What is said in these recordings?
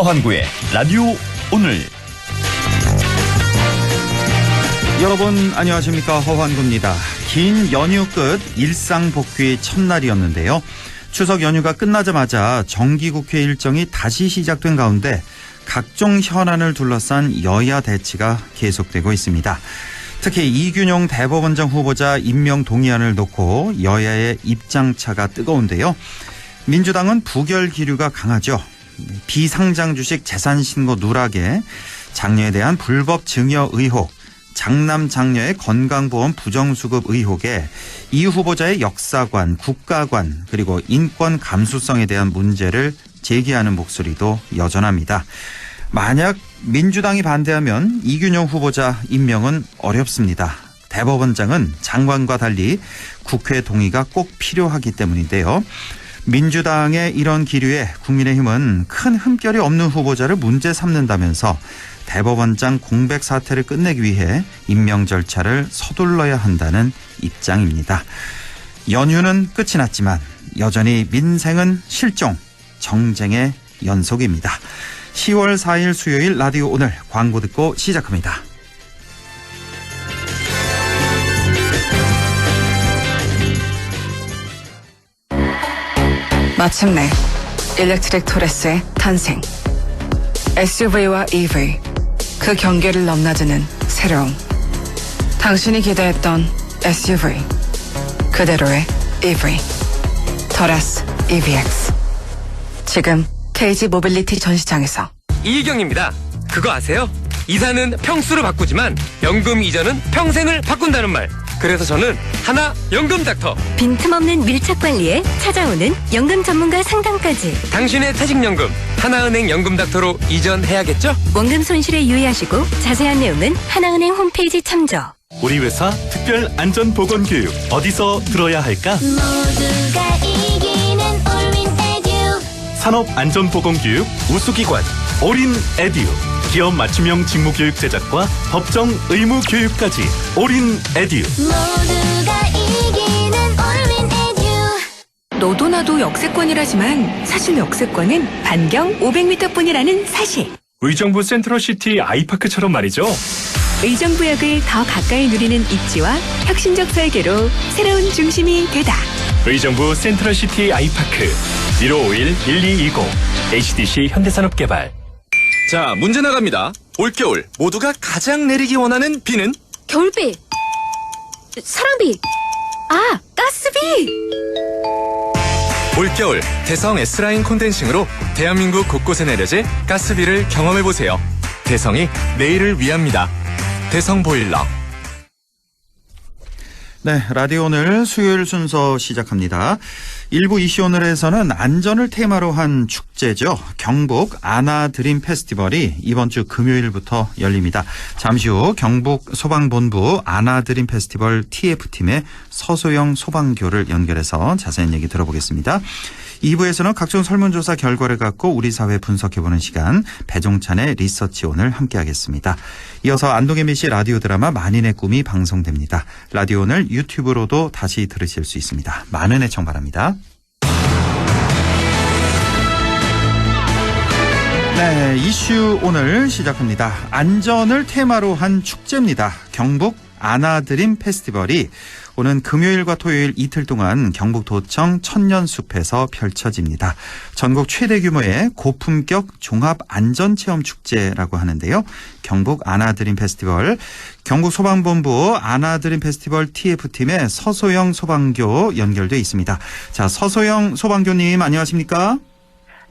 허환구의 라디오 오늘. 여러분 안녕하십니까, 허환구입니다. 긴 연휴 끝 일상 복귀 첫날이었는데요. 추석 연휴가 끝나자마자 정기국회 일정이 다시 시작된 가운데 각종 현안을 둘러싼 여야 대치가 계속되고 있습니다. 특히 이균용 대법원장 후보자 임명 동의안을 놓고 여야의 입장차가 뜨거운데요. 민주당은 부결 기류가 강하죠. 비상장 주식 재산 신고 누락에 장녀에 대한 불법 증여 의혹, 장남 장녀의 건강보험 부정수급 의혹에 이 후보자의 역사관, 국가관 그리고 인권 감수성에 대한 문제를 제기하는 목소리도 여전합니다. 만약 민주당이 반대하면 이균용 후보자 임명은 어렵습니다. 대법원장은 장관과 달리 국회 동의가 꼭 필요하기 때문인데요. 민주당의 이런 기류에 국민의힘은 큰 흠결이 없는 후보자를 문제 삼는다면서 대법원장 공백 사태를 끝내기 위해 임명 절차를 서둘러야 한다는 입장입니다. 연휴는 끝이 났지만 여전히 민생은 실종, 정쟁의 연속입니다. 10월 4일 수요일 라디오 오늘 광고 듣고 시작합니다. 마침내 일렉트릭 토레스의 탄생. SUV와 EV, 그 경계를 넘나드는 새로움. 당신이 기대했던 SUV, 그대로의 EV. 토레스 EVX. 지금 KG 모빌리티 전시장에서. 이희경입니다. 그거 아세요? 이사는 평수를 바꾸지만 연금 이전은 평생을 바꾼다는 말. 그래서 저는 하나 연금 닥터. 빈틈없는 밀착 관리에 찾아오는 연금 전문가 상담까지. 당신의 퇴직연금 하나은행 연금 닥터로 이전해야겠죠? 원금 손실에 유의하시고 자세한 내용은 하나은행 홈페이지 참조. 우리 회사 특별 안전보건교육 어디서 들어야 할까? 모두가 이기는 올윈 에듀. 산업안전보건교육 우수기관 올인에듀. 기업 맞춤형 직무교육 제작과 법정 의무교육까지 올인에듀. 모두가 이기는 올윈 에듀. 너도 나도 역세권이라지만 사실 역세권은 반경 500m 뿐이라는 사실. 의정부 센트럴시티 아이파크처럼 말이죠. 의정부역을 더 가까이 누리는 입지와 혁신적 설계로 새로운 중심이 되다. 의정부 센트럴시티 아이파크 1551-1220 HDC 현대산업개발. 자, 문제 나갑니다. 올겨울 모두가 가장 내리기 원하는 비는? 겨울비, 사랑비, 가스비. 올겨울 대성 S라인 콘덴싱으로 대한민국 곳곳에 내려질 가스비를 경험해보세요. 대성이 내일을 위합니다. 대성 보일러. 네, 라디오 오늘 수요일 순서 시작합니다. 일부 이슈 오늘에서는 안전을 테마로 한 축제죠. 경북 아나드림 페스티벌이 이번 주 금요일부터 열립니다. 잠시 후 경북 소방본부 아나드림 페스티벌 TF팀의 서소영 소방교를 연결해서 자세한 얘기 들어보겠습니다. 2부에서는 각종 설문조사 결과를 갖고 우리 사회 분석해보는 시간, 배종찬의 리서치 오늘 함께하겠습니다. 이어서 안동의 씨 라디오 드라마 만인의 꿈이 방송됩니다. 라디오 오늘 유튜브로도 다시 들으실 수 있습니다. 많은 애청 바랍니다. 네, 이슈 오늘 시작합니다. 안전을 테마로 한 축제입니다. 경북 아나드림 페스티벌이 오는 금요일과 토요일 이틀 동안 경북도청 천년숲에서 펼쳐집니다. 전국 최대 규모의 고품격 종합안전체험축제라고 하는데요. 경북 아나드림 페스티벌, 경북소방본부 아나드림 페스티벌 TF팀의 서소영 소방교 연결돼 있습니다. 자, 서소영 소방교님 안녕하십니까?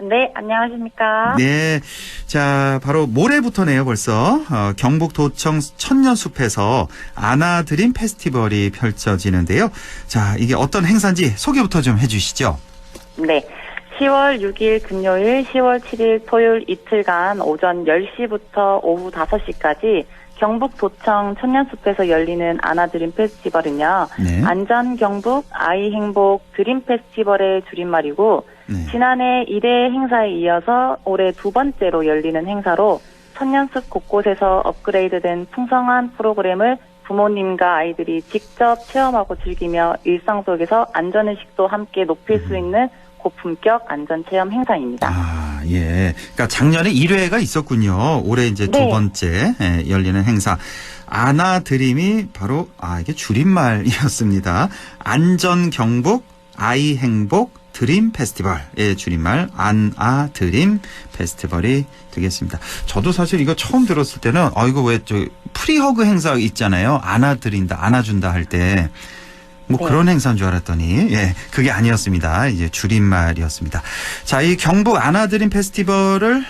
네, 안녕하십니까? 네. 자, 바로 모레부터네요, 벌써. 경북도청 천년숲에서 아나드림 페스티벌이 펼쳐지는데요. 자, 이게 어떤 행사인지 소개부터 좀 해주시죠. 네. 10월 6일 금요일, 10월 7일 토요일 이틀간 오전 10시부터 오후 5시까지 경북도청 천년숲에서 열리는 아나드림 페스티벌은요. 네. 안전경북 아이행복 드림 페스티벌의 줄임말이고 네. 지난해 1회 행사에 이어서 올해 두 번째로 열리는 행사로 천년숲 곳곳에서 업그레이드된 풍성한 프로그램을 부모님과 아이들이 직접 체험하고 즐기며 일상 속에서 안전의식도 함께 높일 수 있는 고품격 안전체험 행사입니다. 예. 그러니까 작년에 1회가 있었군요. 올해 이제 두 네. 번째 열리는 행사. 아나드림이 바로 이게 줄임말이었습니다. 안전경북 아이행복 드림 페스티벌의 줄임말 안아드림 페스티벌이 되겠습니다. 저도 사실 이거 처음 들었을 때는 이거 왜 저 프리허그 행사 있잖아요. 안아드린다, 안아준다 할 때. 뭐 네. 그런 행사인 줄 알았더니 그게 아니었습니다. 이제 줄임말이었습니다. 자, 이 경북 안아드림 페스티벌을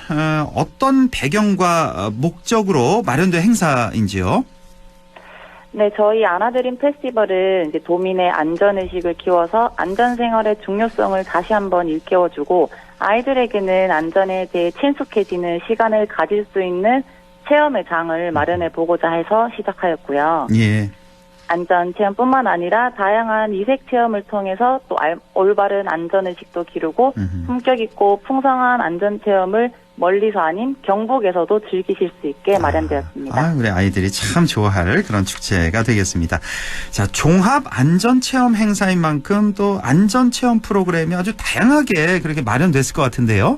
어떤 배경과 목적으로 마련된 행사인지요? 네, 저희 안아드림 페스티벌은 이제 도민의 안전의식을 키워서 안전생활의 중요성을 다시 한번 일깨워주고 아이들에게는 안전에 대해 친숙해지는 시간을 가질 수 있는 체험의 장을 마련해 보고자 해서 시작하였고요. 예. 안전 체험뿐만 아니라 다양한 이색 체험을 통해서 또 올바른 안전의식도 기르고 품격 있고 풍성한 안전 체험을 멀리서 아닌 경북에서도 즐기실 수 있게 마련되었습니다. 우리 아이들이 참 좋아할 그런 축제가 되겠습니다. 자, 종합 안전체험 행사인 만큼 또 안전체험 프로그램이 아주 다양하게 그렇게 마련됐을 것 같은데요.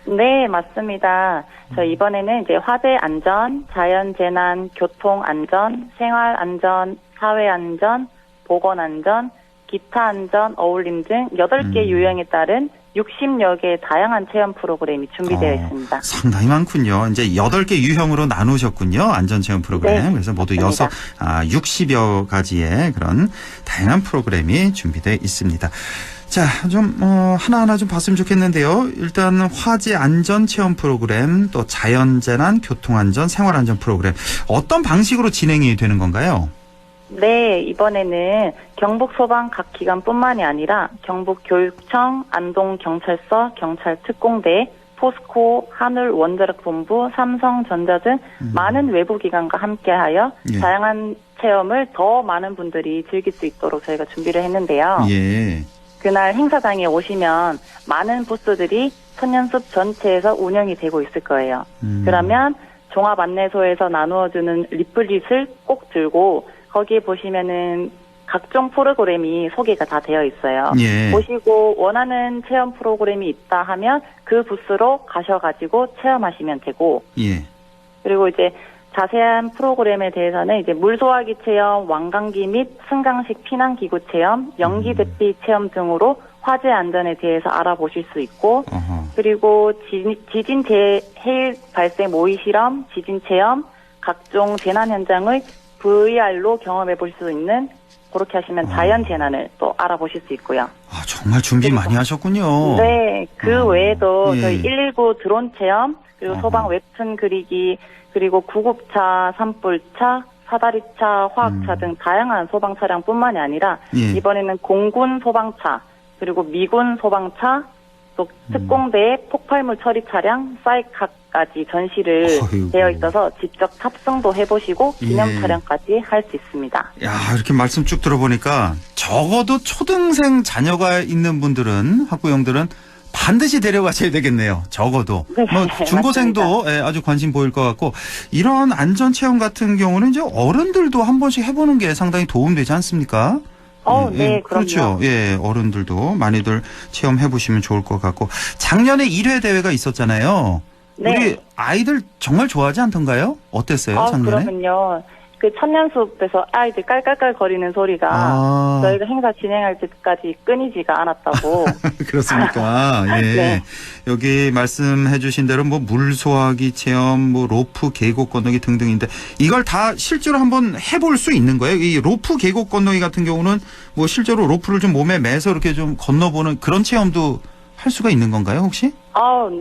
네, 맞습니다. 저희 이번에는 이제 화재 안전, 자연 재난, 교통 안전, 생활 안전, 사회 안전, 보건 안전, 기타 안전, 어울림 등 8개 유형에 따른 60여 개의 다양한 체험 프로그램이 준비되어 있습니다. 상당히 많군요. 이제 8개 유형으로 나누셨군요. 안전체험 프로그램. 네, 그래서 모두 맞습니다. 60여 가지의 그런 다양한 프로그램이 준비되어 있습니다. 자, 좀 하나하나 좀 봤으면 좋겠는데요. 일단 화재 안전 체험 프로그램, 또 자연재난, 교통안전, 생활안전 프로그램 어떤 방식으로 진행이 되는 건가요? 네, 이번에는 경북 소방 각 기관뿐만이 아니라 경북 교육청, 안동경찰서, 경찰특공대, 포스코, 한울 원자력본부, 삼성전자 등 많은 외부 기관과 함께하여 다양한 체험을 더 많은 분들이 즐길 수 있도록 저희가 준비를 했는데요. 예. 그날 행사장에 오시면 많은 부스들이 천년숲 전체에서 운영이 되고 있을 거예요. 그러면 종합 안내소에서 나누어주는 리플릿을 꼭 들고 거기에 보시면은 각종 프로그램이 소개가 다 되어 있어요. 예. 보시고 원하는 체험 프로그램이 있다 하면 그 부스로 가셔가지고 체험하시면 되고, 예. 그리고 이제 자세한 프로그램에 대해서는 이제 물소화기 체험, 왕강기 및 승강식 피난기구 체험, 연기 대피 체험 등으로 화재 안전에 대해서 알아보실 수 있고, 그리고 지진 해일 발생 모의 실험, 지진 체험, 각종 재난 현장을 VR로 경험해 볼 수 있는, 그렇게 하시면 자연 재난을 또 알아보실 수 있고요. 정말 준비 많이 하셨군요. 네, 그 외에도 예. 저희 119 드론 체험, 그리고 소방 웹툰 그리기, 그리고 구급차, 산불차, 사다리차, 화학차 등 다양한 소방 차량뿐만이 아니라 이번에는 공군 소방차, 그리고 미군 소방차, 또 특공대의 폭발물 처리 차량, 사이카까지 전시를 되어 있어서 직접 탑승도 해보시고 기념 촬영까지 할 수 있습니다. 야, 이렇게 말씀 쭉 들어보니까 적어도 초등생 자녀가 있는 분들은, 학부형들은 반드시 데려가셔야 되겠네요. 적어도. 네, 중고생도 아주 관심 보일 것 같고, 이런 안전체험 같은 경우는 이제 어른들도 한 번씩 해보는 게 상당히 도움되지 않습니까? 네, 그렇죠. 예, 어른들도 많이들 체험해 보시면 좋을 것 같고. 작년에 1회 대회가 있었잖아요. 네. 우리 아이들 정말 좋아하지 않던가요? 어땠어요, 작년에? 그러면요. 그 천년숲에서 아이들 깔깔깔 거리는 소리가 저희가 행사 진행할 때까지 끊이지가 않았다고. 그렇습니까? 예. 네. 여기 말씀해 주신 대로 뭐 물소화기 체험, 뭐 로프 계곡 건너기 등등인데 이걸 다 실제로 한번 해볼 수 있는 거예요? 이 로프 계곡 건너기 같은 경우는 뭐 실제로 로프를 좀 몸에 매서 이렇게 좀 건너보는 그런 체험도 할 수가 있는 건가요, 혹시?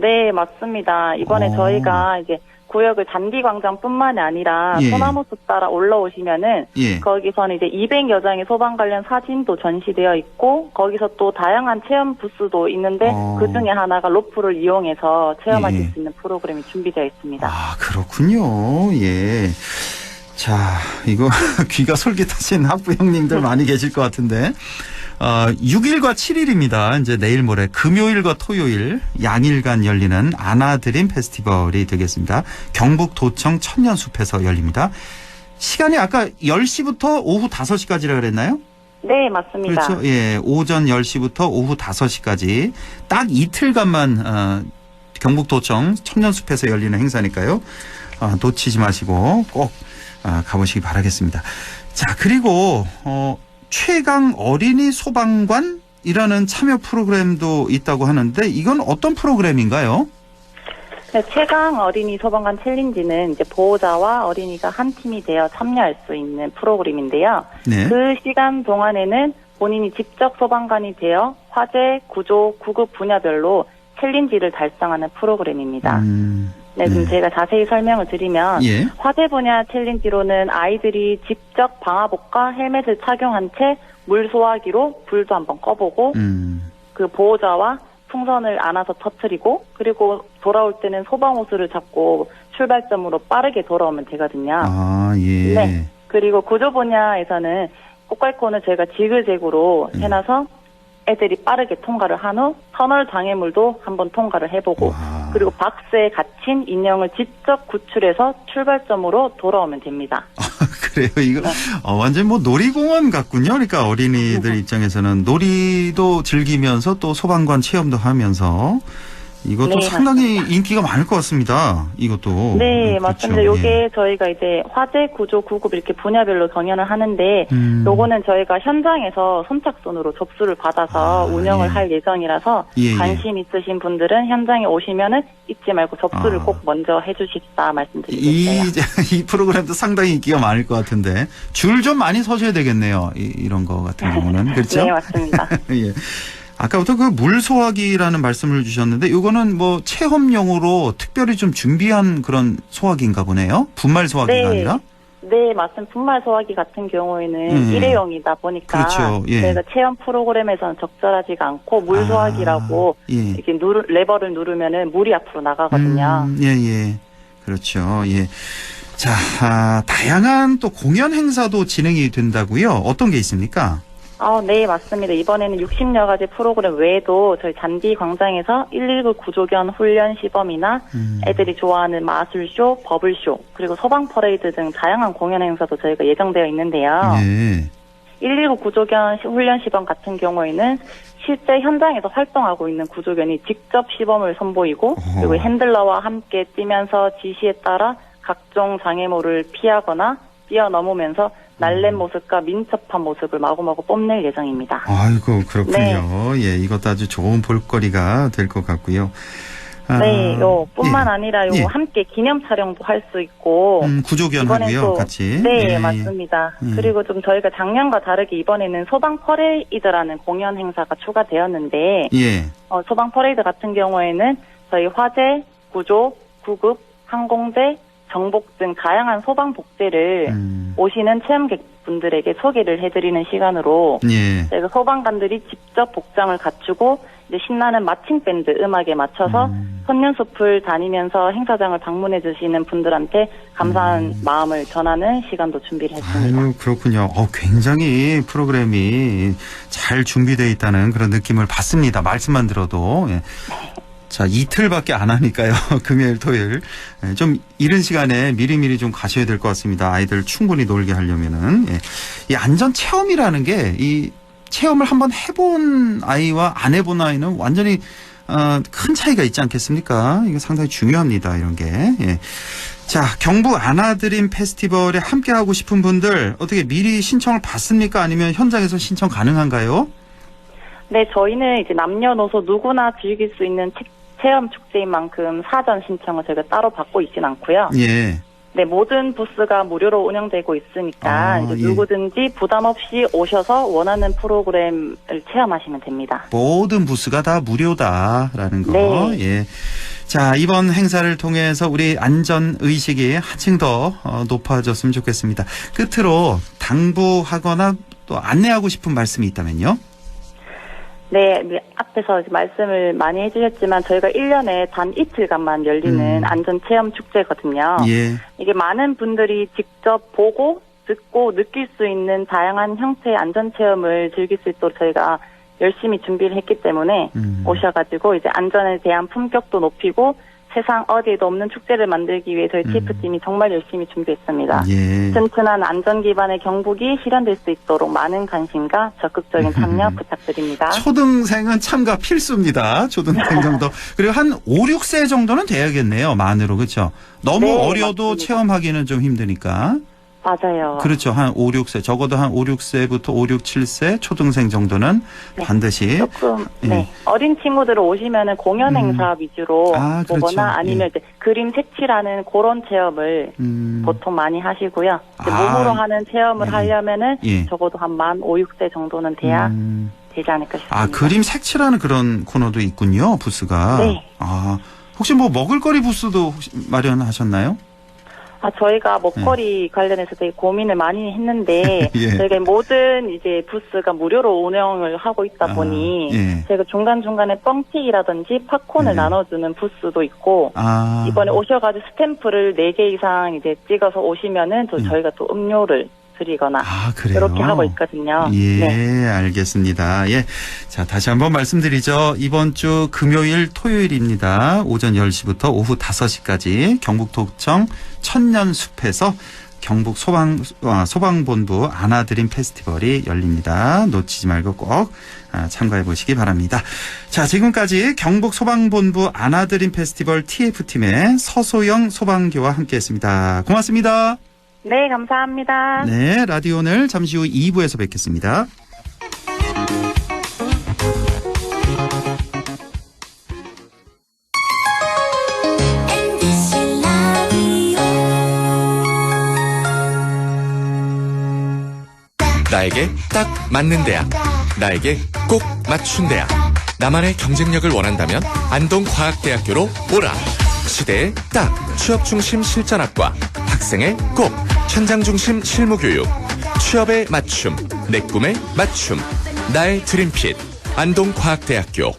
네, 맞습니다. 이번에 저희가 이제 구역을 잔디광장뿐만이 아니라 소나무숲 따라 올라오시면은 거기서는 이제 200여 장의 소방 관련 사진도 전시되어 있고 거기서 또 다양한 체험 부스도 있는데 그 중에 하나가 로프를 이용해서 체험하실 수 있는 프로그램이 준비되어 있습니다. 그렇군요. 예. 자, 이거 귀가 솔깃하신 학부형님들 많이 계실 것 같은데. 6일과 7일입니다. 이제 내일 모레 금요일과 토요일 양일간 열리는 안아드림 페스티벌이 되겠습니다. 경북도청 천년숲에서 열립니다. 시간이 아까 10시부터 오후 5시까지라 그랬나요? 네, 맞습니다. 그렇죠. 예, 오전 10시부터 오후 5시까지 딱 이틀간만 경북도청 천년숲에서 열리는 행사니까요. 놓치지 마시고 꼭 가보시기 바라겠습니다. 자, 그리고 최강 어린이 소방관이라는 참여 프로그램도 있다고 하는데 이건 어떤 프로그램인가요? 네, 최강 어린이 소방관 챌린지는 이제 보호자와 어린이가 한 팀이 되어 참여할 수 있는 프로그램인데요. 네. 그 시간 동안에는 본인이 직접 소방관이 되어 화재, 구조, 구급 분야별로 챌린지를 달성하는 프로그램입니다. 네, 좀 제가 자세히 설명을 드리면 예. 화재 분야 챌린지로는 아이들이 직접 방화복과 헬멧을 착용한 채 물소화기로 불도 한번 꺼보고 그 보호자와 풍선을 안아서 터뜨리고 그리고 돌아올 때는 소방호스를 잡고 출발점으로 빠르게 돌아오면 되거든요. 예. 네. 그리고 구조 분야에서는 꽃갈콘을 저희가 지그재그로 해놔서 애들이 빠르게 통과를 한 후 터널 장애물도 한번 통과를 해보고 그리고 박스에 갇힌 인형을 직접 구출해서 출발점으로 돌아오면 됩니다. 그래요. 이거 완전 뭐 놀이공원 같군요. 그러니까 어린이들 입장에서는 놀이도 즐기면서 또 소방관 체험도 하면서 이것도 네, 상당히 맞습니다. 인기가 많을 것 같습니다. 이것도. 네, 그렇죠. 맞습니다. 요게 저희가 이제 화재, 구조, 구급 이렇게 분야별로 경연을 하는데 요거는 저희가 현장에서 선착순으로 접수를 받아서 운영을 할 예정이라서 관심 있으신 분들은 현장에 오시면은 잊지 말고 접수를 꼭 먼저 해주십사 말씀드리고 있어요. 이 프로그램도 상당히 인기가 많을 것 같은데 줄 좀 많이 서셔야 되겠네요. 이런 거 같은 경우는. 그렇죠? 네, 맞습니다. 예. 아까부터 그 물소화기라는 말씀을 주셨는데 이거는 뭐 체험용으로 특별히 좀 준비한 그런 소화기인가 보네요. 분말 소화기가 아니라. 네, 맞습니다. 분말 소화기 같은 경우에는 일회용이다 보니까 그렇죠. 예. 저희가 체험 프로그램에서는 적절하지가 않고 물 소화기라고 이렇게 레버를 누르면은 물이 앞으로 나가거든요. 예. 그렇죠. 예. 자, 다양한 또 공연 행사도 진행이 된다고요. 어떤 게 있습니까? 네, 맞습니다. 이번에는 60여 가지 프로그램 외에도 저희 잔디 광장에서 119 구조견 훈련 시범이나 애들이 좋아하는 마술쇼, 버블쇼, 그리고 소방 퍼레이드 등 다양한 공연 행사도 저희가 예정되어 있는데요. 네. 119 구조견 훈련 시범 같은 경우에는 실제 현장에서 활동하고 있는 구조견이 직접 시범을 선보이고 그리고 핸들러와 함께 뛰면서 지시에 따라 각종 장애물을 피하거나 뛰어넘으면서 날랜 모습과 민첩한 모습을 마구마구 뽐낼 예정입니다. 아이고, 그렇군요. 예, 이것도 아주 좋은 볼거리가 될 것 같고요. 네, 뿐만 아니라 함께 기념 촬영도 할 수 있고. 구조견하고요, 같이. 네, 맞습니다. 그리고 좀 저희가 작년과 다르게 이번에는 소방 퍼레이드라는 공연 행사가 추가되었는데. 소방 퍼레이드 같은 경우에는 저희 화재, 구조, 구급, 항공대, 정복 등 다양한 소방 복제를 오시는 체험객분들에게 소개를 해드리는 시간으로 저희가 소방관들이 직접 복장을 갖추고 이제 신나는 마칭 밴드 음악에 맞춰서 천년숲을 다니면서 행사장을 방문해 주시는 분들한테 감사한 마음을 전하는 시간도 준비를 했습니다. 아유, 그렇군요. 굉장히 프로그램이 잘 준비되어 있다는 그런 느낌을 받습니다. 말씀만 들어도. 예. 자, 이틀밖에 안 하니까요. 금요일, 토요일. 좀 이른 시간에 미리미리 좀 가셔야 될 것 같습니다. 아이들 충분히 놀게 하려면은. 이 안전 체험이라는 게 이 체험을 한번 해본 아이와 안 해본 아이는 완전히 큰 차이가 있지 않겠습니까? 이거 상당히 중요합니다. 이런 게. 자, 경북 안아드림 페스티벌에 함께 하고 싶은 분들 어떻게 미리 신청을 받습니까? 아니면 현장에서 신청 가능한가요? 네, 저희는 이제 남녀노소 누구나 즐길 수 있는 체험 축제인 만큼 사전 신청을 저희가 따로 받고 있진 않고요. 네, 모든 부스가 무료로 운영되고 있으니까 이제 누구든지 부담 없이 오셔서 원하는 프로그램을 체험하시면 됩니다. 모든 부스가 다 무료다라는 거. 네. 자, 이번 행사를 통해서 우리 안전 의식이 한층 더 높아졌으면 좋겠습니다. 끝으로 당부하거나 또 안내하고 싶은 말씀이 있다면요? 네, 앞에서 말씀을 많이 해주셨지만 저희가 1년에 단 이틀간만 열리는 안전체험 축제거든요. 이게 많은 분들이 직접 보고 듣고 느낄 수 있는 다양한 형태의 안전체험을 즐길 수 있도록 저희가 열심히 준비를 했기 때문에 오셔가지고 이제 안전에 대한 품격도 높이고 세상 어디에도 없는 축제를 만들기 위해 저희 TF팀이 정말 열심히 준비했습니다. 예. 튼튼한 안전 기반의 경북이 실현될 수 있도록 많은 관심과 적극적인 참여 부탁드립니다. 초등생은 참가 필수입니다. 초등생 정도. 그리고 한 5, 6세 정도는 돼야겠네요. 만으로. 그렇죠? 너무 네, 어려도 맞습니다. 체험하기는 좀 힘드니까. 맞아요. 그렇죠. 한 5, 6세. 적어도 한 5, 6세부터 5, 6, 7세 초등생 정도는 네. 반드시. 조금 예. 어린 친구들 오시면은 공연 행사 위주로 아, 그렇죠. 보거나 아니면 이제 그림 색칠하는 그런 체험을 보통 많이 하시고요. 이제 아, 몸으로 하는 체험을 예. 하려면은 예. 적어도 한 만 5, 6세 정도는 돼야 되지 않을까 싶습니다. 아, 그림 색칠하는 그런 코너도 있군요. 부스가. 네. 아, 혹시 뭐 먹을거리 부스도 혹시 마련하셨나요? 저희가 먹거리 관련해서 되게 고민을 많이 했는데 예. 저희가 모든 이제 부스가 무료로 운영을 하고 있다 보니 예. 저희가 중간중간에 뻥튀기라든지 팝콘을 예. 나눠주는 부스도 있고 아. 이번에 오셔가지고 스탬프를 4개 이상 이제 찍어서 오시면은 또 저희가 또 음료를 드리거나 아, 그래요? 그렇게 하고 있거든요. 예, 네. 알겠습니다. 예. 자, 다시 한번 말씀드리죠. 이번 주 금요일, 토요일입니다. 오전 10시부터 오후 5시까지 경북도청 천년숲에서 경북 소방본부 안아드림 페스티벌이 열립니다. 놓치지 말고 꼭 참가해 보시기 바랍니다. 자, 지금까지 경북 소방본부 안아드림 페스티벌 TF팀의 서소영 소방교와 함께했습니다. 고맙습니다. 네, 감사합니다. 네, 라디오 오늘 잠시 후 2부에서 뵙겠습니다. MBC 라디오 나에게 딱 맞는 대학, 나에게 꼭 맞춘 대학. 나만의 경쟁력을 원한다면 안동과학대학교로 오라. 시대에 딱 취업 중심 실전학과, 학생의 꼭 현장 중심 실무교육, 취업에 맞춤, 내 꿈에 맞춤, 나의 드림핏 안동과학대학교.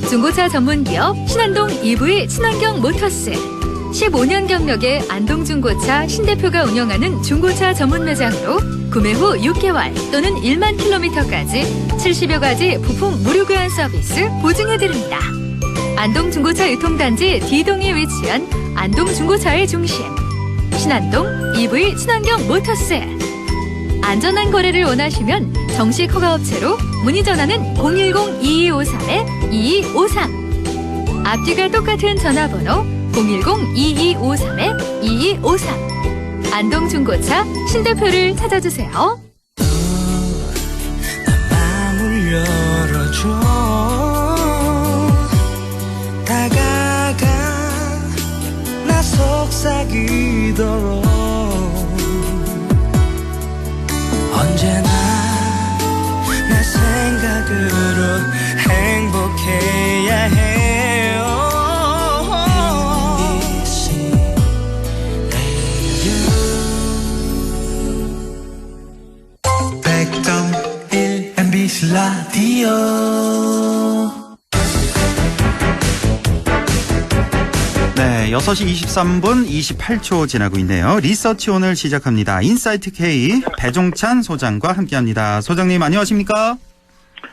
중고차 전문기업 신안동 EV 친환경 모터스. 15년 경력의 안동중고차 신대표가 운영하는 중고차 전문 매장으로 구매 후 6개월 또는 1만 킬로미터까지 70여 가지 부품 무료 교환 서비스 보증해드립니다. 안동중고차 유통단지 D동에 위치한 안동중고차의 중심 신안동 EV 친환경 모터스. 안전한 거래를 원하시면 정식 허가업체로 문의 전화는 010-2253-2253. 앞뒤가 똑같은 전화번호 010-2253-2253. 안동중고차 신대표를 찾아주세요. 마음을 열어줘. 다가가 나 속삭이도록 언제나 내 생각으로 행복해야 해요. MBC 라디오. 네, 6시 23분 28초 지나고 있네요. 리서치 오늘 시작합니다. 인사이트 K 배종찬 소장과 함께합니다. 소장님 안녕하십니까?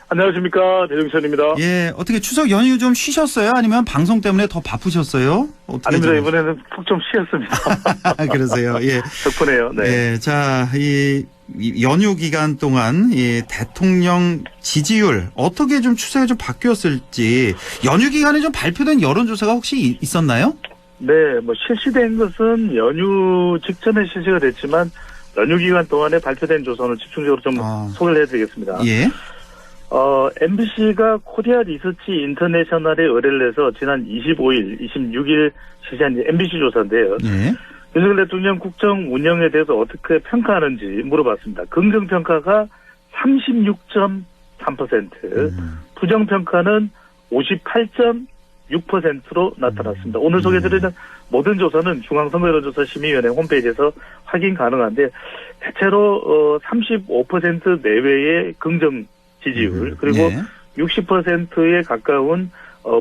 안녕하십니까, 배종찬입니다. 예, 어떻게 추석 연휴 좀 쉬셨어요? 아니면 방송 때문에 더 바쁘셨어요? 아닙니다. 이번에는 푹 좀 쉬었습니다. 그러세요. 예. 덕분에요. 네. 예, 자, 이 연휴 기간 동안 이 대통령 지지율 어떻게 좀 추세가 좀 바뀌었을지 연휴 기간에 좀 발표된 여론조사가 혹시 있었나요? 네, 뭐 실시된 것은 연휴 직전에 실시가 됐지만 연휴 기간 동안에 발표된 조사는 집중적으로 좀 소개를 해드리겠습니다. 예. MBC가 코리아 리서치 인터내셔널에 의뢰를 해서 지난 25일, 26일 실시한 MBC 조사인데요. 예. 윤석열 대통령 국정 운영에 대해서 어떻게 평가하는지 물어봤습니다. 긍정평가가 36.3%, 부정평가는 58.6%로 나타났습니다. 오늘 소개해드리는 모든 조사는 중앙선거여론조사심의위원회 홈페이지에서 확인 가능한데 대체로 35% 내외의 긍정 지지율 그리고 60%에 가까운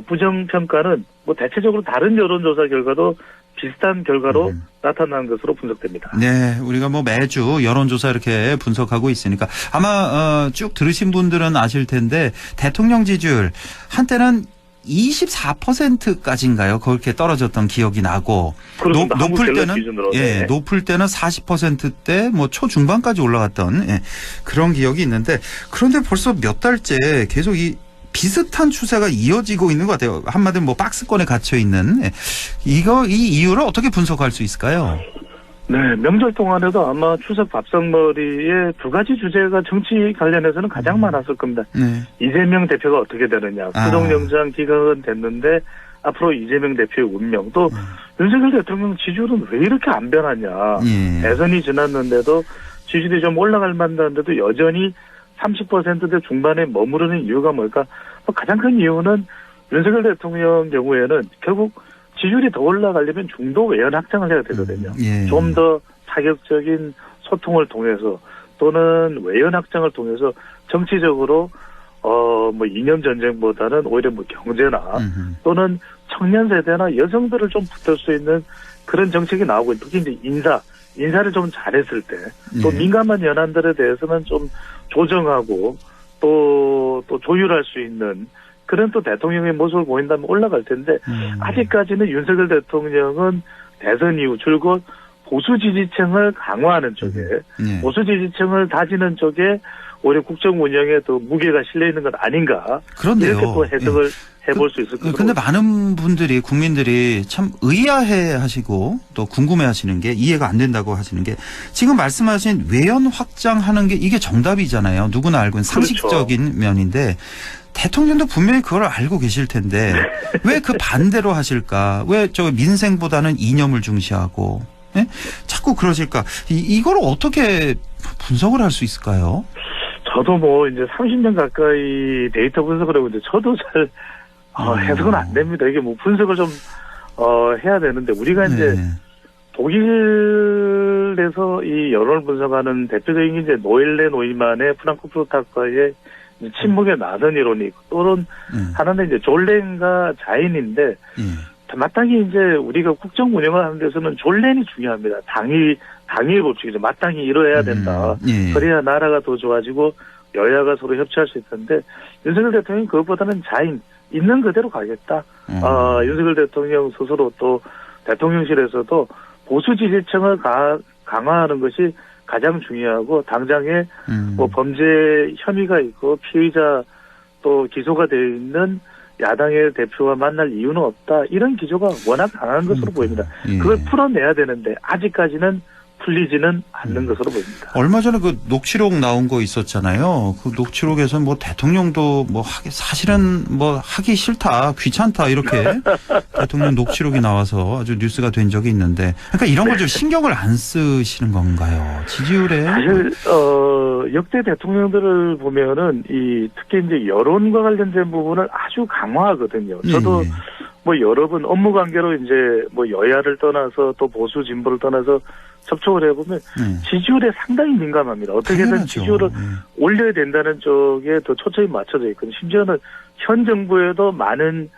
부정평가는 뭐 대체적으로 다른 여론조사 결과도 비슷한 결과로 나타난 것으로 분석됩니다. 네, 우리가 뭐 매주 여론조사 이렇게 분석하고 있으니까 아마 쭉 들으신 분들은 아실 텐데 대통령 지지율 한때는 24%까지인가요? 그렇게 떨어졌던 기억이 나고 높을 때는 예, 높을 때는 40%대 뭐 초중반까지 올라갔던 그런 기억이 있는데 그런데 벌써 몇 달째 계속 이 비슷한 추세가 이어지고 있는 것 같아요. 한마디로 뭐 박스권에 갇혀 있는 이 이유를 어떻게 분석할 수 있을까요? 네, 명절 동안에도 아마 추석 밥상머리에 두 가지 주제가 정치 관련해서는 가장 많았을 겁니다. 네. 이재명 대표가 어떻게 되느냐. 구속영장 기각은 됐는데 앞으로 이재명 대표의 운명 또 윤석열 대통령 지지율은 왜 이렇게 안 변하냐. 대선이 지났는데도 지지율이 좀 올라갈 만한데도 여전히 30%대 중반에 머무르는 이유가 뭘까? 가장 큰 이유는 윤석열 대통령 경우에는 결국 지지율이 더 올라가려면 중도 외연 확장을 해야 되거든요. 좀 더 파격적인 소통을 통해서 또는 외연 확장을 통해서 정치적으로 뭐 이념 전쟁보다는 오히려 뭐 경제나 또는 청년 세대나 여성들을 좀 붙을 수 있는 그런 정책이 나오고 특히 이제 인사를 좀 잘했을 때 또 민감한 연안들에 대해서는 좀 조정하고 또 조율할 수 있는 그런 또 대통령의 모습을 보인다면 올라갈 텐데 아직까지는 윤석열 대통령은 대선 이후 줄곧 보수 지지층을 강화하는 쪽에 보수 지지층을 다지는 쪽에 오히려 국정 운영에 더 무게가 실려 있는 것 아닌가. 그런데요. 이렇게 또 해석을 해볼 수 있을 겁니다. 그런데 많은 분들이 국민들이 참 의아해하시고 또 궁금해하시는 게 이해가 안 된다고 하시는 게 지금 말씀하신 외연 확장하는 게 이게 정답이잖아요. 누구나 알고 있는 상식적인 그렇죠. 면인데 대통령도 분명히 그걸 알고 계실 텐데 왜 그 반대로 하실까? 왜 저 민생보다는 이념을 중시하고 예? 자꾸 그러실까? 이걸 어떻게 분석을 할 수 있을까요? 저도 뭐 이제 30년 가까이 데이터 분석을 하고 있는데 저도 잘 해석은 안 됩니다. 이게 뭐 분석을 좀 해야 되는데 우리가 이제 독일에서 이 여론을 분석하는 대표적인 이제 노엘레 노이만의 프랑크푸르트학과의 침묵의 나선 이론이 있고 또는 하나는 이제 졸렌과 자인인데 마땅히 이제 우리가 국정 운영을 하는 데서는 졸렌이 중요합니다. 당위의 법칙이죠. 마땅히 이뤄야 된다. 그래야 나라가 더 좋아지고 여야가 서로 협치할 수 있는데 윤석열 대통령이 그것보다는 자인 있는 그대로 가겠다. 윤석열 대통령 스스로 또 대통령실에서도 보수 지지층을 강화하는 것이 가장 중요하고 당장에 뭐 범죄 혐의가 있고 피의자 또 기소가 되어 있는 야당의 대표와 만날 이유는 없다. 이런 기조가 워낙 강한 것으로 보입니다. 그걸 풀어내야 되는데 아직까지는 풀리지는 않는 것으로 보입니다. 얼마 전에 그 녹취록 나온 거 있었잖아요. 그 녹취록에서 뭐 대통령도 뭐 사실은 뭐 하기 싫다, 귀찮다 이렇게 대통령 녹취록이 나와서 아주 뉴스가 된 적이 있는데, 그러니까 이런 걸 좀 신경을 안 쓰시는 건가요? 지지율에 사실 역대 대통령들을 보면은 특히 이제 여론과 관련된 부분을 아주 강화하거든요. 저도 뭐 여러 번 업무 관계로 이제 뭐 여야를 떠나서 또 보수 진보를 떠나서 접촉을 해보면 지지율에 상당히 민감합니다. 어떻게든 당연하죠. 지지율을 올려야 된다는 쪽에 더 초점이 맞춰져 있거든요. 심지어는 현 정부에도 많은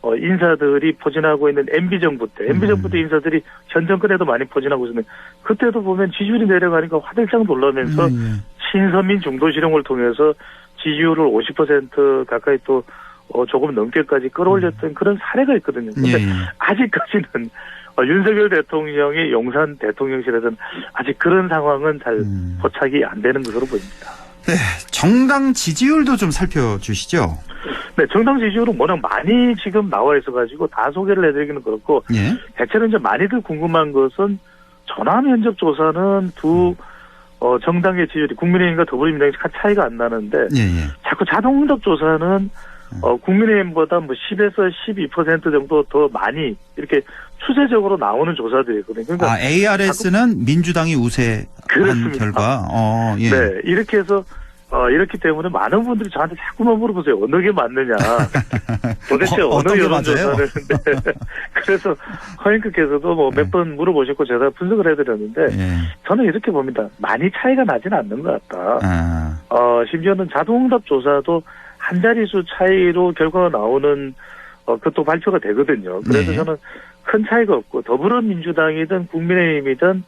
인사들이 포진하고 있는 MB정부 때 인사들이 현 정권에도 많이 포진하고 있는데 그때도 보면 지지율이 내려가니까 화들짝 놀라면서 친서민 중도 실용을 통해서 지지율을 50% 가까이 또 조금 넘게까지 끌어올렸던 그런 사례가 있거든요. 그런데 아직까지는 윤석열 대통령의 용산 대통령실에서는 아직 그런 상황은 잘 포착이 안 되는 것으로 보입니다. 네, 정당 지지율도 좀 살펴주시죠. 네, 정당 지지율은 워낙 많이 지금 나와 있어가지고 다 소개를 해드리기는 그렇고 대체로 이제 많이들 궁금한 것은 전화 면접 조사는 두 정당의 지지율이 국민의힘과 더불어민주당이 차이가 안 나는데 자꾸 자동응답 조사는 국민의힘보다 뭐 10에서 12% 정도 더 많이 이렇게 추세적으로 나오는 조사들이 있거든요. 그러니까 ARS는 민주당이 우세한 그렇습니다. 결과. 네, 이렇게 해서 이렇기 때문에 많은 분들이 저한테 자꾸만 물어보세요. 어느 게 맞느냐. 도대체 어느 여론조사를. 그래서 허잉크께서도 뭐 몇 번 물어보셨고 제가 분석을 해드렸는데 저는 이렇게 봅니다. 많이 차이가 나진 않는 것 같다. 심지어는 자동응답 조사도 한 자릿수 차이로 결과가 나오는 그것도 발표가 되거든요. 그래서 저는 큰 차이가 없고 더불어민주당이든 국민의힘이든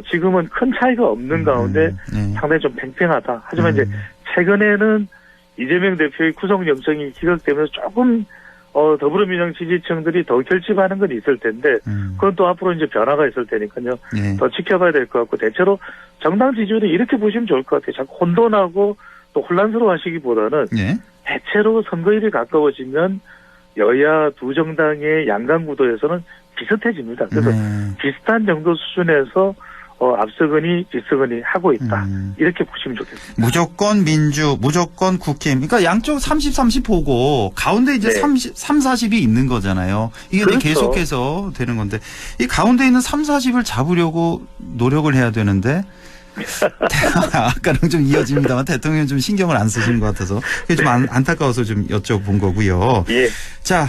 지금은 큰 차이가 없는 가운데 상당히 좀 팽팽하다. 하지만 이제 최근에는 이재명 대표의 구속영장이 기각되면서 조금 더불어민주당 지지층들이 더 결집하는 건 있을 텐데 그건 또 앞으로 이제 변화가 있을 테니까요. 네. 더 지켜봐야 될 것 같고 대체로 정당 지지율은 이렇게 보시면 좋을 것 같아요. 자꾸 혼돈하고 또 혼란스러워하시기보다는 네. 대체로 선거일이 가까워지면 여야 두 정당의 양강 구도에서는 비슷해집니다. 그래서 비슷한 정도 수준에서 앞서거니 뒤서거니 하고 있다. 이렇게 보시면 좋겠습니다. 무조건 민주, 무조건 국힘. 그러니까 양쪽 30, 30 보고 가운데 이제 네. 40이 있는 거잖아요. 이게 그렇죠. 계속해서 되는 건데 이 가운데 있는 3, 40을 잡으려고 노력을 해야 되는데 아까랑 좀 이어집니다만 대통령이 좀 신경을 안 쓰시는 것 같아서 그게 좀 안타까워서 좀 여쭤본 거고요. 예. 자,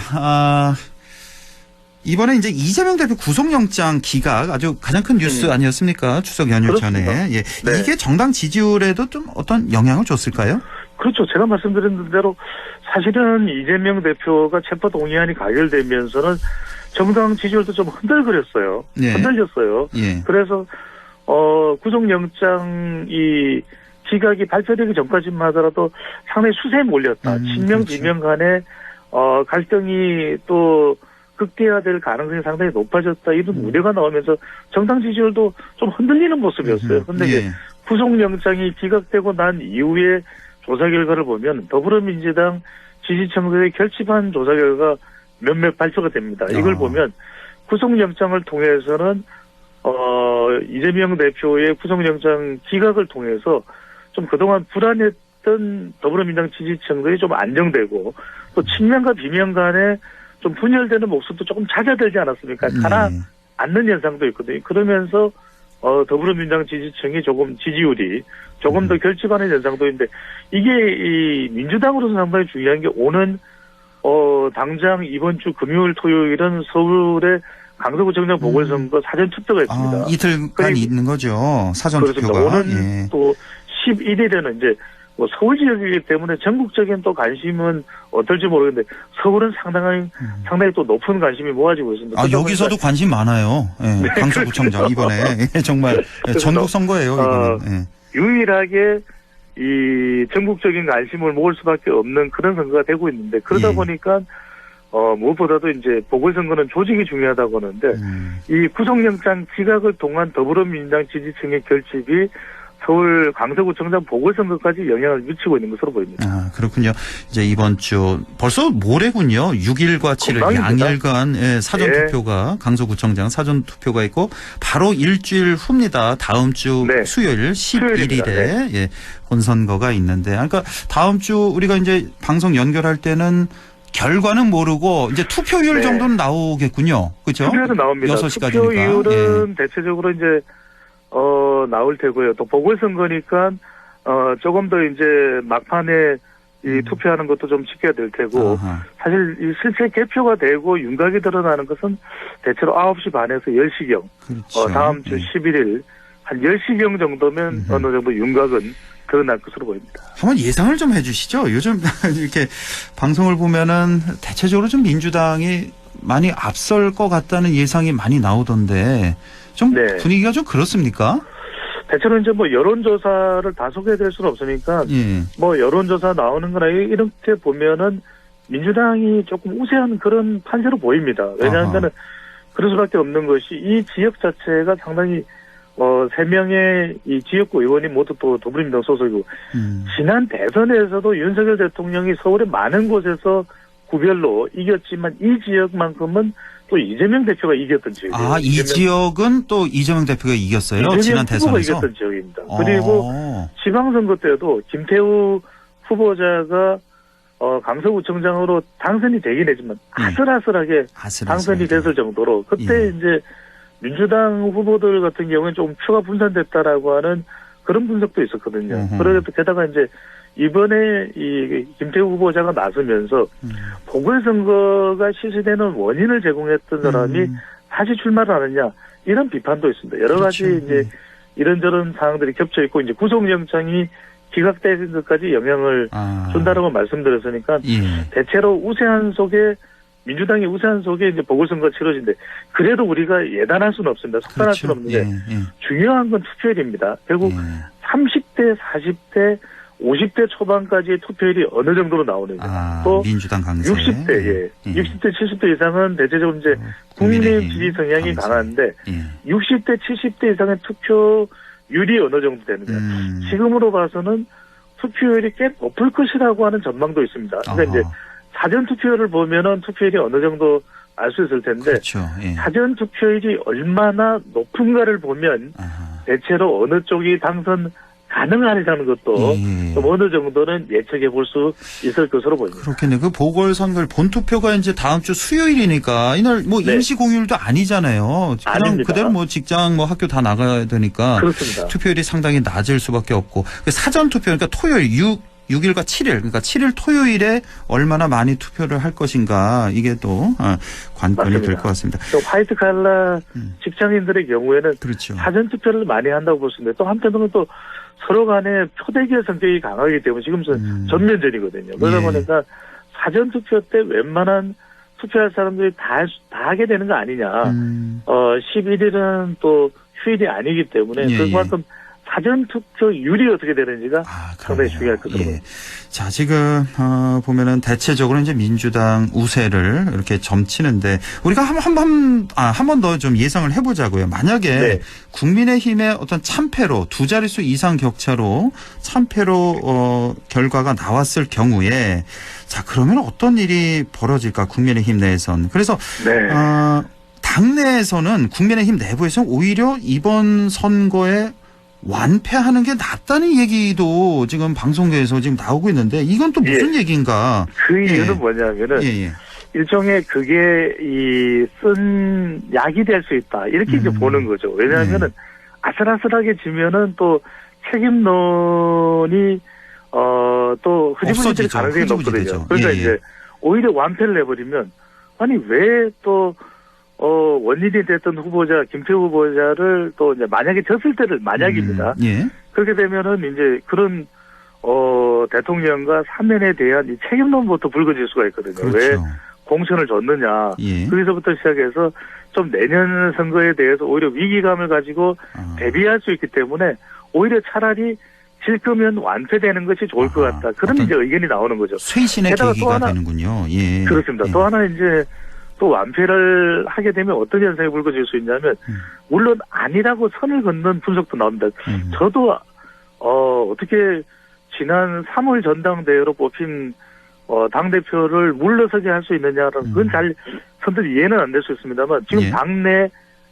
이번에 이제 이재명 대표 구속영장 기각 아주 가장 큰 뉴스 아니었습니까? 추석 연휴 그렇습니다. 전에. 예. 네. 이게 정당 지지율에도 좀 어떤 영향을 줬을까요? 그렇죠. 제가 말씀드린 대로 사실은 이재명 대표가 체포동의안이 가결되면서는 정당 지지율도 좀 흔들거렸어요. 네. 흔들렸어요. 예. 그래서 구속영장 이 기각이 발표되기 전까지만 하더라도 상당히 수세에 몰렸다. 친명 그렇죠. 비명 간에 갈등이 또 극대화될 가능성이 상당히 높아졌다. 이런 우려가 나오면서 정당 지지율도 좀 흔들리는 모습이었어요. 그런데 이제 예. 구속영장이 기각되고 난 이후에 조사 결과를 보면 더불어민주당 지지층들의 결집한 조사 결과 몇몇 발표가 됩니다. 이걸 보면 구속영장을 통해서는 이재명 대표의 구속영장 기각을 통해서 좀 그동안 불안했던 더불어민주당 지지층들이 좀 안정되고 또 친명과 비명 간에 좀 분열되는 목소리도 조금 잦아들지 않았습니까? 가라앉는 현상도 있거든요. 그러면서 더불어민주당 지지층이 조금 지지율이 조금 더 결집하는 현상도 있는데 이게 이 민주당으로서 상당히 중요한 게 오는 당장 이번 주 금요일 토요일은 서울의 강서구청장 보궐선거 사전 투표가 있습니다. 이틀간 있는 거죠. 사전 그렇습니다. 투표가. 오는 예. 또 11일에는 이제 뭐 서울 지역이기 때문에 전국적인 또 관심은 어떨지 모르겠는데 서울은 상당히 또 높은 관심이 모아지고 있습니다. 여기서도 관심 많아요. 예. 네, 강서구청장 이번에 정말 전국 선거예요. 이거는. 예. 유일하게 이 전국적인 관심을 모을 수밖에 없는 그런 선거가 되고 있는데 그러다 보니까 무엇보다도 이제 보궐선거는 조직이 중요하다고 하는데 이 구속영장 기각을 통한 더불어민주당 지지층의 결집이 서울 강서구청장 보궐선거까지 영향을 미치고 있는 것으로 보입니다. 그렇군요. 이제 이번 주 벌써 모레군요. 6일과 7일 양일간 사전 투표가 강서구청장 사전 투표가 있고 바로 일주일 후입니다. 다음 주 수요일 11일에 예, 본선거가 있는데 그러니까 다음 주 우리가 이제 방송 연결할 때는 결과는 모르고 이제 투표율 정도는 나오겠군요. 그렇죠? 투표율은 나옵니다. 6시까지니까. 투표율은 대체적으로 이제 나올 테고요. 또 보궐선거니까 조금 더 이제 막판에 이 투표하는 것도 좀 지켜야 될 테고 사실 이 실제 개표가 되고 윤곽이 드러나는 것은 대체로 9시 반에서 10시경 그렇죠. 다음 주 11일 한 10시경 정도면 어느 정도 윤곽은 드러날 것으로 보입니다. 한번 예상을 좀 해주시죠. 요즘 이렇게 방송을 보면은 대체적으로 좀 민주당이 많이 앞설 것 같다는 예상이 많이 나오던데 좀 분위기가 좀 그렇습니까? 대체로 이제 뭐 여론조사를 다 소개해드릴 수는 없으니까 뭐 여론조사 나오는 거나 이렇게 보면은 민주당이 조금 우세한 그런 판세로 보입니다. 왜냐하면은 그럴 수밖에 없는 것이 이 지역 자체가 상당히 3명의 이 지역구 의원이 모두 또 더불어민주당 소속이고 지난 대선에서도 윤석열 대통령이 서울의 많은 곳에서 구별로 이겼지만 이 지역만큼은 또 이재명 대표가 이겼던 지역이에요. 이 지역은 또 이재명 대표가 이겼어요? 지난 대선에서? 후보가 이겼던 지역입니다. 그리고 지방선거 때도 김태우 후보자가 강서구청장으로 당선이 되긴 했지만 아슬아슬하게 당선이 됐을 정도로 그때 이제 민주당 후보들 같은 경우는 좀 표가 분산됐다라고 하는 그런 분석도 있었거든요. 그러다 게다가 이제 이번에 이 김태우 후보자가 나서면서 보궐선거가 실시되는 원인을 제공했던 사람이 다시 출마를 하느냐 이런 비판도 있습니다. 여러 가지 이제 이런저런 사항들이 겹쳐 있고 이제 구속영장이 기각되는 것까지 영향을 준다라고 말씀드렸으니까 대체로 우세한 속에 민주당이 우세한 속에 이제 보궐선거가 치러진데 그래도 우리가 예단할 수는 없습니다. 속단할 수는 없는데 중요한 건 투표율입니다. 결국 30대, 40대 50대 초반까지의 투표율이 어느 정도로 나오느냐. 또 민주당 강세. 60대, 예. 60대, 70대 이상은 대체적으로 이제 국민의힘 지지 성향이 강한데 60대, 70대 이상의 투표율이 어느 정도 되느냐. 지금으로 봐서는 투표율이 꽤 높을 것이라고 하는 전망도 있습니다. 그러니까 이제 사전 투표율을 보면은 투표율이 어느 정도 알 수 있을 텐데 그렇죠. 예. 사전 투표율이 얼마나 높은가를 보면 대체로 어느 쪽이 당선 가능하리라는 것도 좀 어느 정도는 예측해 볼 수 있을 것으로 보입니다. 그렇겠네요. 그 보궐선거 본투표가 이제 다음 주 수요일이니까 이날 뭐 임시 공휴일도 아니잖아요. 그냥 아닙니다. 그대로 뭐 직장 뭐 학교 다 나가야 되니까 그렇습니다. 투표율이 상당히 낮을 수밖에 없고 사전 투표 그러니까 토요일 6일과 7일 그러니까 7일 토요일에 얼마나 많이 투표를 할 것인가 이게 또 관건이 될 것 같습니다. 또 화이트 칼라 직장인들의 경우에는 그렇죠. 사전 투표를 많이 한다고 볼 수 있는데 또 한편으로는 또 서로 간에 표대결 성격이 강하기 때문에 지금 전면전이거든요. 그러다 보니까 사전 투표 때 웬만한 투표할 사람들이 다 하게 되는 거 아니냐. 11일은 또 휴일이 아니기 때문에 그만큼 사전 투표율이 어떻게 되는지가 상당히 중요할 것으로 보입니다. 자, 지금 보면은 대체적으로 이제 민주당 우세를 이렇게 점치는데 우리가 한 번 더 좀 예상을 해보자고요. 만약에 국민의힘의 어떤 참패로 두 자릿수 이상 격차로 참패로 결과가 나왔을 경우에 자 그러면 어떤 일이 벌어질까 국민의힘 내에선 그래서 당내에서는 국민의힘 내부에서 오히려 이번 선거에 완패하는 게 낫다는 얘기도 지금 방송계에서 지금 나오고 있는데 이건 또 무슨 얘기인가? 그 이유는 뭐냐면은 일종의 그게 쓴 약이 될 수 있다 이렇게 이제 보는 거죠. 왜냐하면은 아슬아슬하게 지면은 또 책임론이 또 흐지부지될 가능성이 높거든요. 그러니까 이제 오히려 완패를 내버리면 아니 왜 또 원인이 됐던 후보자, 김태우 후보자를 또 이제 만약에 졌을 때를 만약입니다. 그렇게 되면은 이제 그런, 대통령과 사면에 대한 이 책임론부터 불거질 수가 있거든요. 그렇죠. 왜 공천을 줬느냐. 거기서부터 시작해서 좀 내년 선거에 대해서 오히려 위기감을 가지고 대비할 수 있기 때문에 오히려 차라리 질 거면 완패되는 것이 좋을 것 같다. 그런 이제 의견이 나오는 거죠. 쇄신의 계기가 되는군요. 그렇습니다. 또 하나 이제 또 완패를 하게 되면 어떤 현상이 불거질 수 있냐면 물론 아니라고 선을 걷는 분석도 나옵니다. 저도 어떻게 지난 3월 전당대회로 뽑힌 당대표를 물러서게 할 수 있느냐는 그건 잘 선뜻 이해는 안 될 수 있습니다만 지금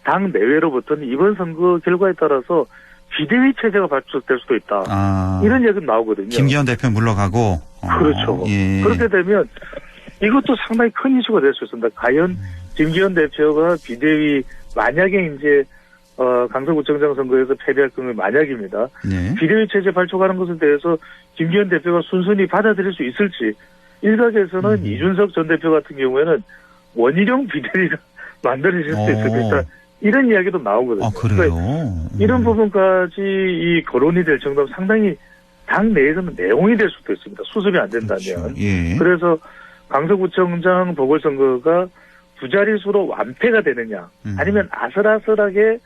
당내외로부터는 이번 선거 결과에 따라서 비대위 체제가 발족될 수도 있다. 이런 얘기는 나오거든요. 김기현 대표 물러가고. 그렇죠. 그렇게 되면 이것도 상당히 큰 이슈가 될 수 있습니다. 과연 김기현 대표가 비대위 만약에 이제 강서구청장 선거에서 패배할 경우에 만약입니다. 비대위 체제 발족하는 것에 대해서 김기현 대표가 순순히 받아들일 수 있을지 일각에서는 이준석 전 대표 같은 경우에는 원희룡 비대위가 만들어질 수도 있을 것이다. 이런 이야기도 나오거든요. 그래요? 그러니까 이런 부분까지 이 거론이 될 정도로 상당히 당 내에서는 내용이 될 수도 있습니다. 수습이 안 된다면. 그래서 강서구청장 보궐선거가 두 자릿수로 완패가 되느냐 아니면 아슬아슬하게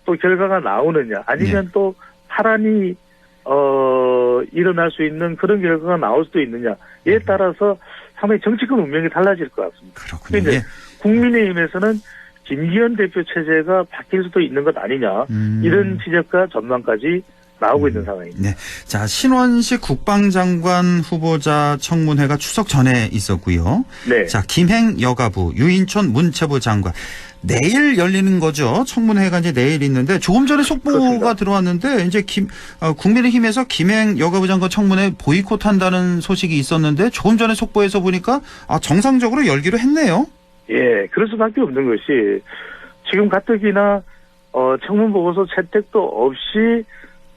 또 결과가 나오느냐 아니면 또 파란이 일어날 수 있는 그런 결과가 나올 수도 있느냐에 따라서 상당히 정치권 운명이 달라질 것 같습니다. 그런데 국민의힘에서는 김기현 대표 체제가 바뀔 수도 있는 것 아니냐 이런 지적과 전망까지 나오고 있는 상황입니다. 자, 신원식 국방장관 후보자 청문회가 추석 전에 있었고요. 자, 김행 여가부, 유인촌 문체부 장관. 내일 열리는 거죠. 청문회가 이제 내일 있는데 조금 전에 속보가 들어왔는데 이제 국민의힘에서 김행 여가부 장관 청문회 보이콧한다는 소식이 있었는데 조금 전에 속보에서 보니까 정상적으로 열기로 했네요. 그럴 수밖에 없는 것이 지금 가뜩이나 청문 보고서 채택도 없이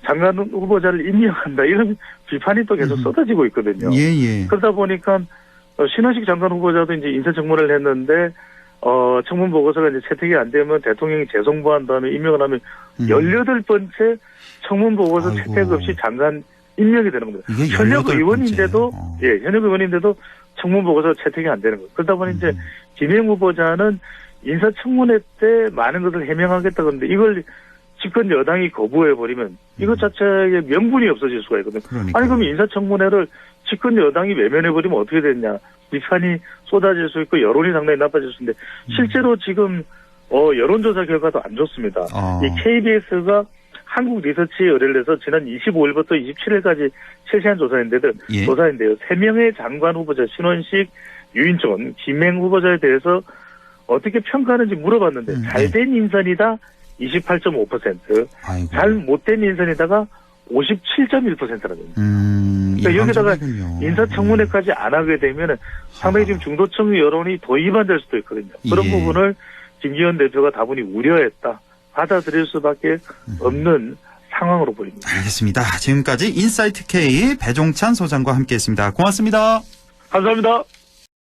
장관 후보자를 임명한다 이런 비판이 또 계속 쏟아지고 있거든요. 그러다 보니까 신원식 장관 후보자도 이제 인사청문회를 했는데 청문 보고서가 이제 채택이 안 되면 대통령이 재송부한 다음에 임명을 하면 18번째 청문 보고서 채택 없이 장관 임명이 되는 겁니다. 현역 의원인데도 현역 의원인데도 청문 보고서 채택이 안 되는 거예요. 그러다 보니 이제 김행 후보자는 인사청문회 때 많은 것을 해명하겠다 그러는데 이걸 집권 여당이 거부해버리면 이것 자체의 명분이 없어질 수가 있거든요. 그러니까요. 아니 그럼 인사청문회를 집권 여당이 외면해버리면 어떻게 되냐. 비판이 쏟아질 수 있고 여론이 상당히 나빠질 수 있는데 실제로 지금 여론조사 결과도 안 좋습니다. 이 KBS가 한국 리서치 의뢰를 해서 지난 25일부터 27일까지 실시한 조사인데요. 3명의 장관 후보자 신원식, 유인촌, 김행 후보자에 대해서 어떻게 평가하는지 물어봤는데 잘된 인선이다 28.5%, 잘 못된 인선이다가 57.1%라는 겁니다. 그러니까 여기다가 인사청문회까지 안 하게 되면 상당히 지금 중도층 여론이 더 이반될 수도 있거든요. 그런 부분을 김기현 대표가 다분히 우려했다. 받아들일 수밖에 없는 상황으로 보입니다. 알겠습니다. 지금까지 인사이트 K 배종찬 소장과 함께했습니다. 고맙습니다. 감사합니다.